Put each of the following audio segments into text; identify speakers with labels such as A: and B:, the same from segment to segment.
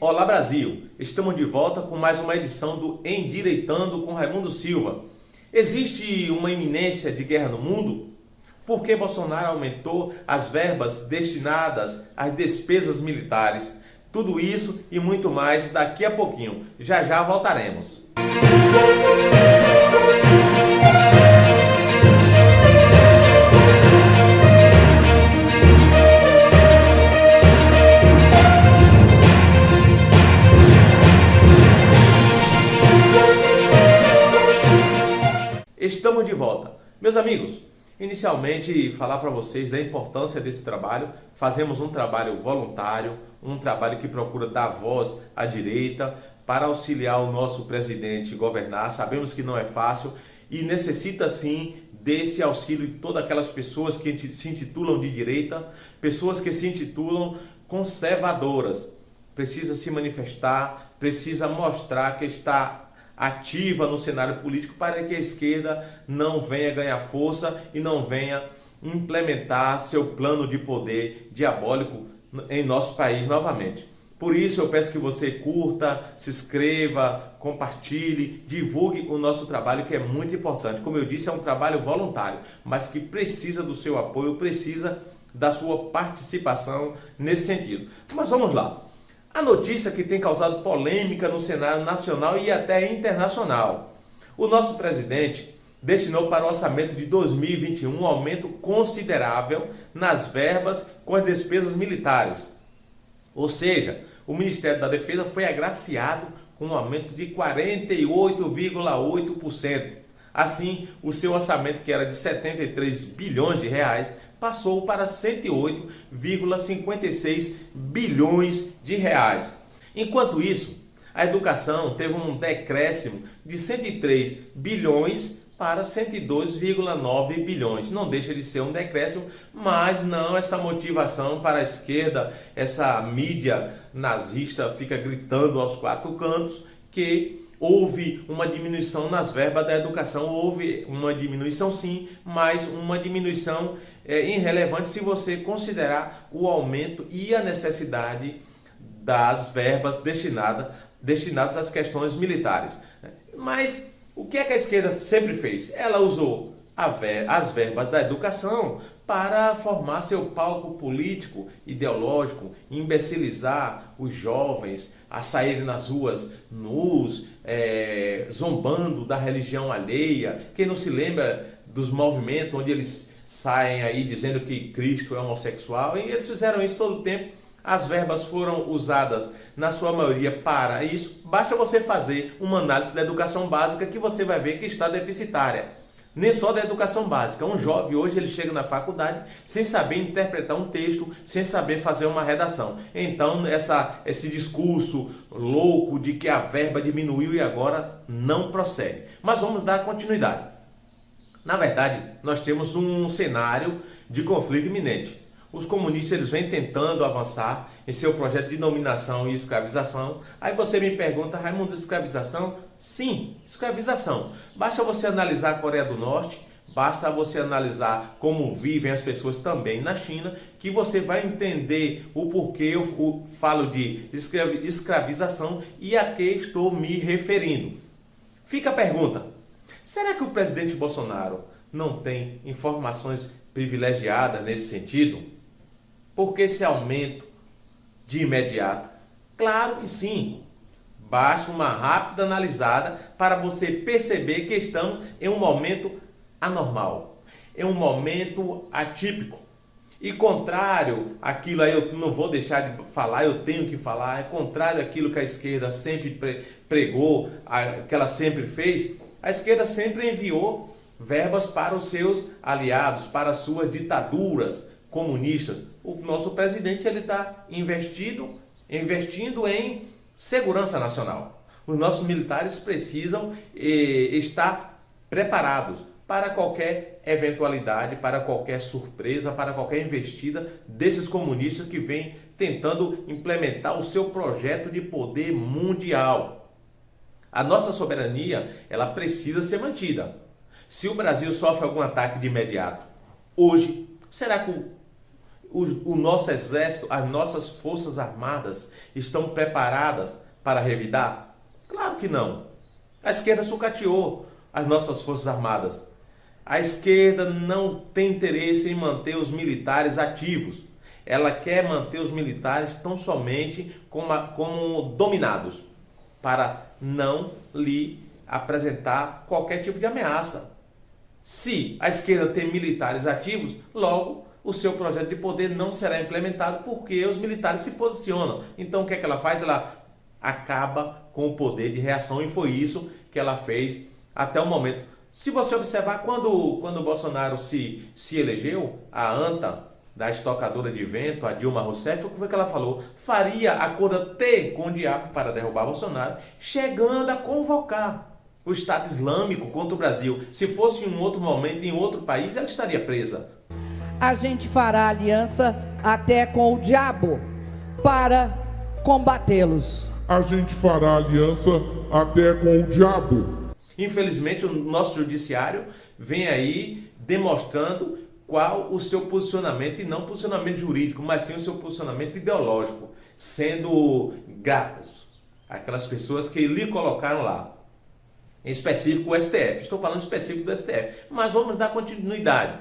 A: Olá Brasil, estamos de volta com mais uma edição do Endireitando com Raimundo Silva. Existe uma iminência de guerra no mundo? Por que Bolsonaro aumentou as verbas destinadas às despesas militares? Tudo isso e muito mais daqui a pouquinho. Já já voltaremos. Estamos de volta. Meus amigos, inicialmente falar para vocês da importância desse trabalho. Fazemos um trabalho voluntário, um trabalho que procura dar voz à direita para auxiliar o nosso presidente governar. Sabemos que não é fácil e necessita sim desse auxílio de todas aquelas pessoas que se intitulam de direita, pessoas que se intitulam conservadoras. Precisa se manifestar, precisa mostrar que está ativa no cenário político para que a esquerda não venha ganhar força e não venha implementar seu plano de poder diabólico em nosso país novamente. Por isso eu peço que você curta, se inscreva, compartilhe, divulgue o nosso trabalho, que é muito importante. Como eu disse, é um trabalho voluntário, mas que precisa do seu apoio, precisa da sua participação nesse sentido. Mas vamos lá. A notícia que tem causado polêmica no cenário nacional e até internacional. O nosso presidente destinou para o orçamento de 2021 um aumento considerável nas verbas com as despesas militares. Ou seja, o Ministério da Defesa foi agraciado com um aumento de 48,8%. Assim, o seu orçamento, que era de 73 bilhões de reais, passou para 108,56 bilhões de reais. Enquanto isso, a educação teve um decréscimo de 103 bilhões para 102,9 bilhões. Não deixa de ser um decréscimo, mas não essa motivação para a esquerda, essa mídia nazista fica gritando aos quatro cantos que houve uma diminuição nas verbas da educação. Houve uma diminuição sim, mas uma diminuição irrelevante se você considerar o aumento e a necessidade das verbas destinadas às questões militares. Mas o que é que a esquerda sempre fez? Ela usou as verbas da educação para formar seu palco político, ideológico, imbecilizar os jovens a saírem nas ruas nus, zombando da religião alheia. Quem não se lembra dos movimentos onde eles saem aí dizendo que Cristo é homossexual? E eles fizeram isso todo o tempo. As verbas foram usadas, na sua maioria, para isso. Basta você fazer uma análise da educação básica que você vai ver que está deficitária. Nem só da educação básica. Um jovem hoje ele chega na faculdade sem saber interpretar um texto, sem saber fazer uma redação. Então esse discurso louco de que a verba diminuiu e agora não procede. Mas vamos dar continuidade. Na verdade, nós temos um cenário de conflito iminente. Os comunistas eles vêm tentando avançar em seu projeto de dominação e escravização. Aí você me pergunta, Raimundo, escravização? Sim, escravização. Basta você analisar a Coreia do Norte, basta você analisar como vivem as pessoas também na China, que você vai entender o porquê eu falo de escravização e a que estou me referindo. Fica a pergunta, será que o presidente Bolsonaro não tem informações privilegiadas nesse sentido? Por que esse aumento de imediato? Claro que sim. Basta uma rápida analisada para você perceber que estamos em um momento anormal, em um momento atípico. E contrário àquilo aí, eu não vou deixar de falar, eu tenho que falar, é contrário àquilo que a esquerda sempre pregou, que ela sempre fez, a esquerda sempre enviou verbas para os seus aliados, para as suas ditaduras comunistas. O nosso presidente ele está investindo em segurança nacional. Os nossos militares precisam estar preparados para qualquer eventualidade, para qualquer surpresa, para qualquer investida desses comunistas que vêm tentando implementar o seu projeto de poder mundial. A nossa soberania ela precisa ser mantida. Se o Brasil sofre algum ataque de imediato, hoje, será que o nosso exército, as nossas forças armadas estão preparadas para revidar? Claro que não. A esquerda sucateou as nossas forças armadas. A esquerda não tem interesse em manter os militares ativos. Ela quer manter os militares tão somente como dominados, para não lhe apresentar qualquer tipo de ameaça. Se a esquerda tem militares ativos, logo o seu projeto de poder não será implementado porque os militares se posicionam. Então o que é que ela faz? Ela acaba com o poder de reação, e foi isso que ela fez até o momento. Se você observar, quando o Bolsonaro se elegeu, a anta da estocadora de vento, a Dilma Rousseff, o que foi que ela falou? Faria acordo até com o diabo para derrubar Bolsonaro, chegando a convocar o Estado Islâmico contra o Brasil. Se fosse em um outro momento, em outro país, ela estaria presa.
B: A gente fará aliança até com o diabo para combatê-los.
C: A gente fará aliança até com o diabo.
A: Infelizmente, o nosso judiciário vem aí demonstrando qual o seu posicionamento, e não posicionamento jurídico, mas sim o seu posicionamento ideológico, sendo gratos àquelas pessoas que lhe colocaram lá. Em específico o STF, estou falando específico do STF, mas vamos dar continuidade.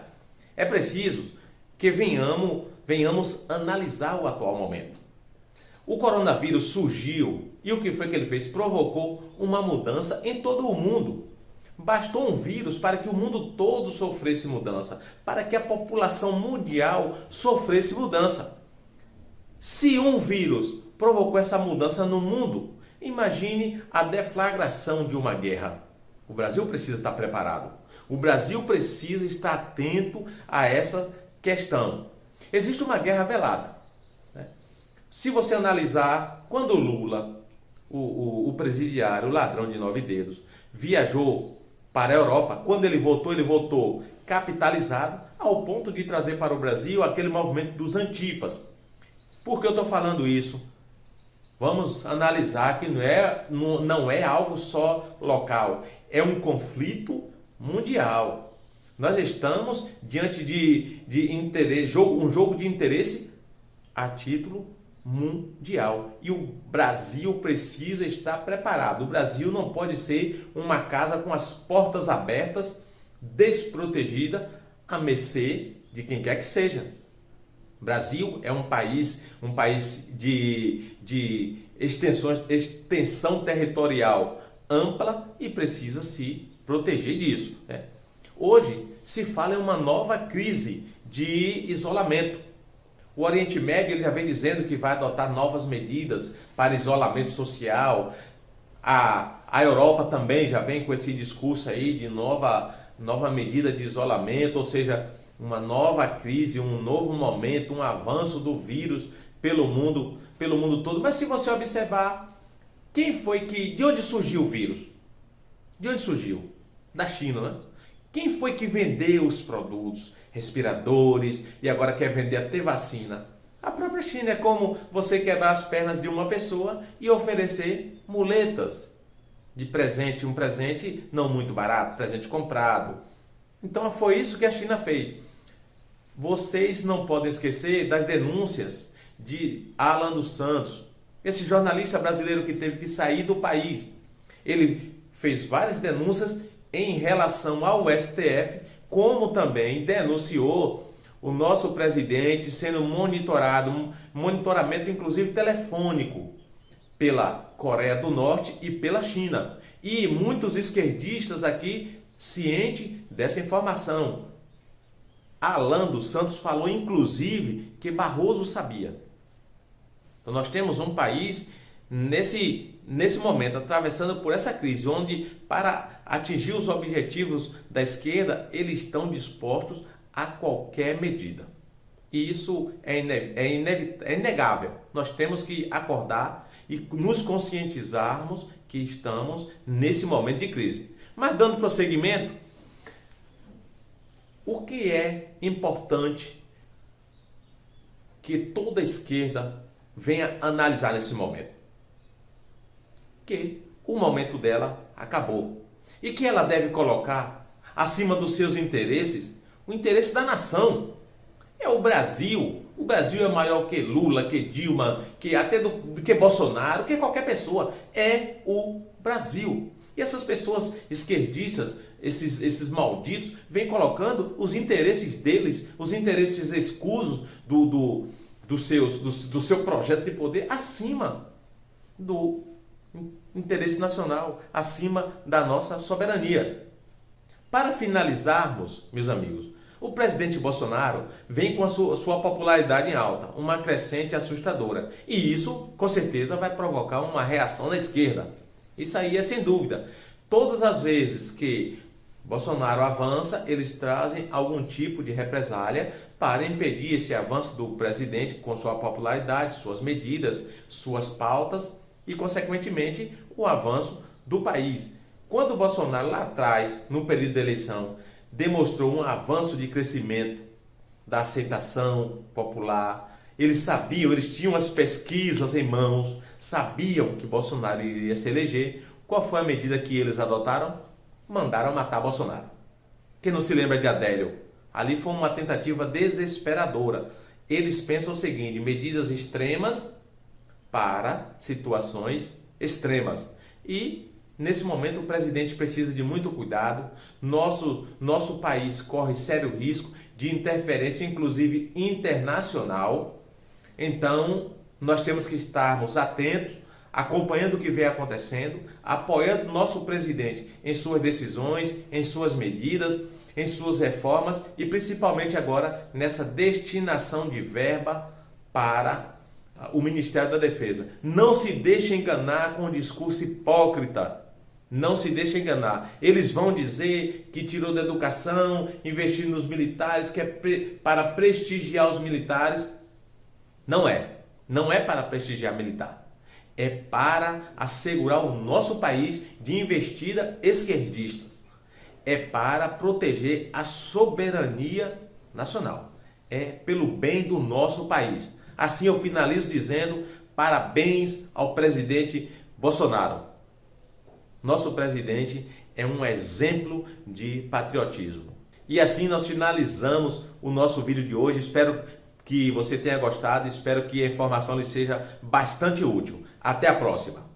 A: É preciso que venhamos analisar o atual momento. O coronavírus surgiu e o que foi que ele fez? Provocou uma mudança em todo o mundo. Bastou um vírus para que o mundo todo sofresse mudança, para que a população mundial sofresse mudança. Se um vírus provocou essa mudança no mundo, imagine a deflagração de uma guerra. O Brasil precisa estar preparado. O Brasil precisa estar atento a essa questão. Existe uma guerra velada. Se você analisar, quando Lula, o presidiário, o ladrão de 9 dedos, viajou para a Europa, quando ele voltou capitalizado, ao ponto de trazer para o Brasil aquele movimento dos antifas. Por que eu estou falando isso? Vamos analisar que não é algo só local, é um conflito mundial. Nós estamos diante de interesse, um jogo de interesse a título mundial. E o Brasil precisa estar preparado. O Brasil não pode ser uma casa com as portas abertas, desprotegida, à mercê de quem quer que seja. O Brasil é um país de extensão territorial ampla e precisa se proteger disso. Hoje se fala em uma nova crise de isolamento. O Oriente Médio ele já vem dizendo que vai adotar novas medidas para isolamento social. A Europa também já vem com esse discurso aí de nova medida de isolamento, ou seja, uma nova crise, um novo momento, um avanço do vírus pelo mundo todo. Mas se você observar, de onde surgiu o vírus? De onde surgiu? Da China, né? Quem foi que vendeu os produtos, respiradores, e agora quer vender até vacina? A própria China. É como você quebrar as pernas de uma pessoa e oferecer muletas de presente, um presente não muito barato, presente comprado. Então foi isso que a China fez. Vocês não podem esquecer das denúncias de Alan dos Santos, esse jornalista brasileiro que teve que sair do país. Ele fez várias denúncias em relação ao STF, como também denunciou o nosso presidente sendo monitorado, um monitoramento inclusive telefônico, pela Coreia do Norte e pela China. E muitos esquerdistas aqui cientes dessa informação. Alan dos Santos falou inclusive que Barroso sabia. Então nós temos um país nesse momento atravessando por essa crise, onde para atingir os objetivos da esquerda, eles estão dispostos a qualquer medida. E isso é inegável. Nós temos que acordar e nos conscientizarmos que estamos nesse momento de crise. Mas dando prosseguimento, o que é importante que toda a esquerda venha analisar nesse momento? Que o momento dela acabou e que ela deve colocar acima dos seus interesses o interesse da nação. É o Brasil O Brasil é maior que Lula, que Dilma, que até do que Bolsonaro, que qualquer pessoa. É o Brasil. E essas pessoas esquerdistas, esses malditos, vêm colocando os interesses deles, os interesses escusos do seu projeto de poder acima do interesse nacional, acima da nossa soberania. Para finalizarmos, meus amigos, o presidente Bolsonaro vem com a sua popularidade em alta, uma crescente assustadora. E isso, com certeza, vai provocar uma reação na esquerda. Isso aí é sem dúvida. Todas as vezes que Bolsonaro avança, eles trazem algum tipo de represália para impedir esse avanço do presidente com sua popularidade, suas medidas, suas pautas e, consequentemente, o avanço do país. Quando Bolsonaro lá atrás, no período da eleição, demonstrou um avanço de crescimento da aceitação popular, eles tinham as pesquisas em mãos, sabiam que Bolsonaro iria se eleger. Qual foi a medida que eles adotaram? Mandaram matar Bolsonaro. Quem não se lembra de Adélio? Ali foi uma tentativa desesperadora. Eles pensam o seguinte: medidas extremas para situações extremas. E, nesse momento, o presidente precisa de muito cuidado. Nosso país corre sério risco de interferência, inclusive internacional. Então, nós temos que estarmos atentos, acompanhando o que vem acontecendo, apoiando nosso presidente em suas decisões, em suas medidas, em suas reformas e principalmente agora nessa destinação de verba para o Ministério da Defesa. Não se deixe enganar com um discurso hipócrita. Não se deixe enganar. Eles vão dizer que tirou da educação, investir nos militares, que é para prestigiar os militares. Não é. Não é para prestigiar militar. É para assegurar o nosso país de investida esquerdista. É para proteger a soberania nacional. É pelo bem do nosso país. Assim eu finalizo dizendo parabéns ao presidente Bolsonaro. Nosso presidente é um exemplo de patriotismo. E assim nós finalizamos o nosso vídeo de hoje. Espero que você tenha gostado, espero que a informação lhe seja bastante útil. Até a próxima!